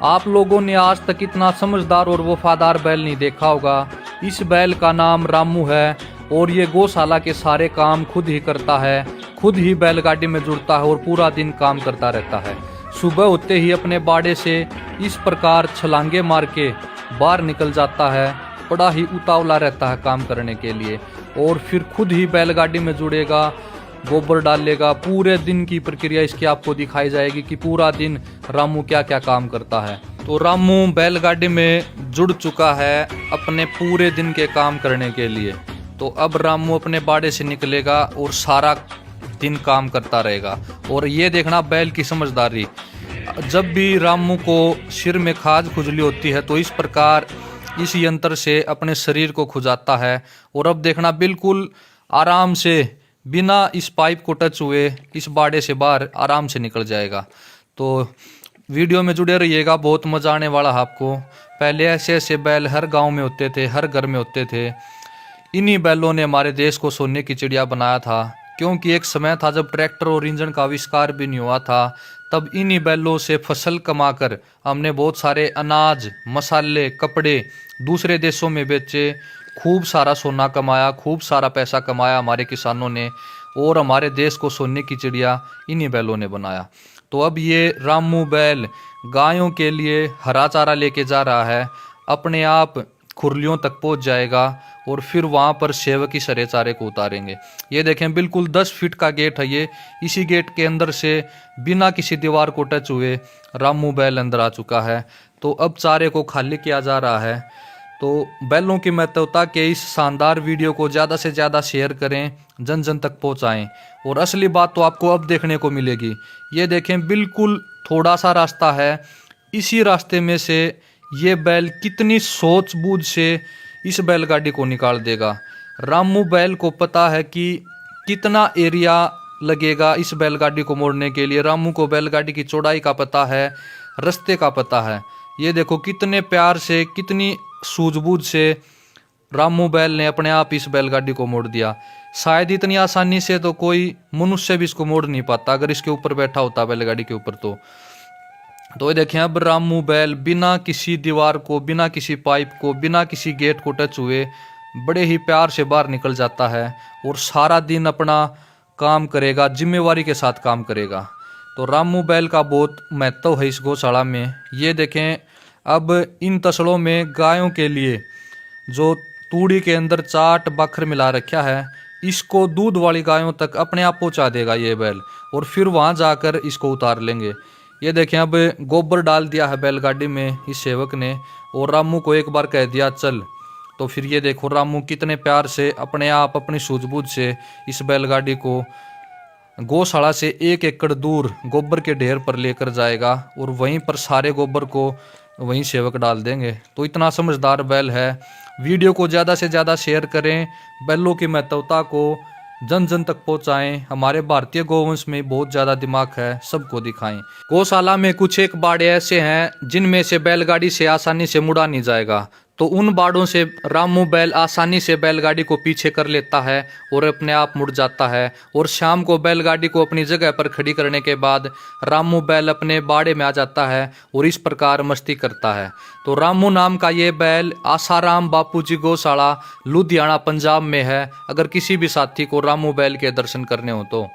आप लोगों ने आज तक इतना समझदार और वफादार बैल नहीं देखा होगा। इस बैल का नाम रामू है और ये गौशाला के सारे काम खुद ही करता है, खुद ही बैलगाड़ी में जुड़ता है और पूरा दिन काम करता रहता है। सुबह होते ही अपने बाड़े से इस प्रकार छलांगे मार के बाहर निकल जाता है, बड़ा ही उतावला रहता है काम करने के लिए, और फिर खुद ही बैलगाड़ी में जुड़ेगा, गोबर डालेगा। पूरे दिन की प्रक्रिया इसकी आपको दिखाई जाएगी कि पूरा दिन रामू क्या क्या काम करता है। तो रामू बैलगाड़ी में जुड़ चुका है अपने पूरे दिन के काम करने के लिए। तो अब रामू अपने बाड़े से निकलेगा और सारा दिन काम करता रहेगा। और ये देखना बैल की समझदारी, जब भी रामू को सिर में खाज खुजली होती है तो इस प्रकार इस यंत्र से अपने शरीर को खुजाता है। और अब देखना बिल्कुल आराम से बिना इस पाइप को टच हुए इस बाड़े से बाहर आराम से निकल जाएगा। तो वीडियो में जुड़े रहिएगा, बहुत मजा आने वाला है आपको। पहले ऐसे ऐसे बैल हर गांव में होते थे, हर घर में होते थे। इन्हीं बैलों ने हमारे देश को सोने की चिड़िया बनाया था, क्योंकि एक समय था जब ट्रैक्टर और इंजन का आविष्कार भी नहीं हुआ था। तब इन्हीं बैलों से फसल कमाकर हमने बहुत सारे अनाज, मसाले, कपड़े दूसरे देशों में बेचे, खूब सारा सोना कमाया, खूब सारा पैसा कमाया हमारे किसानों ने, और हमारे देश को सोने की चिड़िया इन्हीं बैलों ने बनाया। तो अब ये रामू बैल गायों के लिए हरा चारा लेके जा रहा है, अपने आप खुरलियों तक पहुंच जाएगा और फिर वहां पर सेवक ही सरे चारे को उतारेंगे। ये देखें बिल्कुल 10 फीट का गेट है ये। इसी गेट के अंदर से बिना किसी दीवार को टच हुए रामू बैल अंदर आ चुका है। तो अब चारे को खाली किया जा रहा है। तो बैलों की महत्वता के इस शानदार वीडियो को ज़्यादा से ज़्यादा शेयर करें, जन जन तक पहुँचाएँ। और असली बात तो आपको अब देखने को मिलेगी। ये देखें बिल्कुल थोड़ा सा रास्ता है, इसी रास्ते में से ये बैल कितनी सूझबूझ से इस बैलगाड़ी को निकाल देगा। रामू बैल को पता है कि कितना एरिया लगेगा इस बैलगाड़ी को मोड़ने के लिए। रामू को बैलगाड़ी की चौड़ाई का पता है, रास्ते का पता है। ये देखो कितने प्यार से, कितनी सूझबूझ से रामू बैल ने अपने आप इस बैलगाड़ी को मोड़ दिया। शायद इतनी आसानी से तो कोई मनुष्य भी इसको मोड़ नहीं पाता अगर इसके ऊपर बैठा होता बैलगाड़ी के ऊपर। तो ये देखें अब रामू बैल बिना किसी दीवार को, बिना किसी पाइप को, बिना किसी गेट को टच हुए बड़े ही प्यार से बाहर निकल जाता है और सारा दिन अपना काम करेगा, जिम्मेवारी के साथ काम करेगा। तो रामू बैल का बहुत महत्व है इस गौशाला में। ये देखें अब इन तसड़ों में गायों के लिए जो तूड़ी के अंदर चाट बाखर मिला रखा है, इसको दूध वाली गायों तक अपने आप पहुंचा देगा ये बैल, और फिर वहां जाकर इसको उतार लेंगे। ये देखें अब गोबर डाल दिया है बैलगाड़ी में इस सेवक ने, और रामू को एक बार कह दिया चल। तो फिर ये देखो रामू कितने प्यार से अपने आप अपनी सूझबूझ से इस बैलगाड़ी को गौशाला से 1 एकड़ दूर गोबर के ढेर पर लेकर जाएगा और वहीं पर सारे गोबर को वहीं सेवक डाल देंगे। तो इतना समझदार बैल है। वीडियो को ज़्यादा से ज़्यादा शेयर करें, बैलों की महत्वता को जन जन तक पहुंचाएं। हमारे भारतीय गौवंश में बहुत ज़्यादा दिमाग है, सबको दिखाएं। गौशाला में कुछ एक बाड़े ऐसे हैं जिनमें से बैलगाड़ी से आसानी से मुड़ा नहीं जाएगा, तो उन बाड़ों से रामू बैल आसानी से बैलगाड़ी को पीछे कर लेता है और अपने आप मुड़ जाता है। और शाम को बैलगाड़ी को अपनी जगह पर खड़ी करने के बाद रामू बैल अपने बाड़े में आ जाता है और इस प्रकार मस्ती करता है। तो रामू नाम का ये बैल आसाराम बापूजी गौशाला लुधियाना पंजाब में है। अगर किसी भी साथी को रामू बैल के दर्शन करने हो तो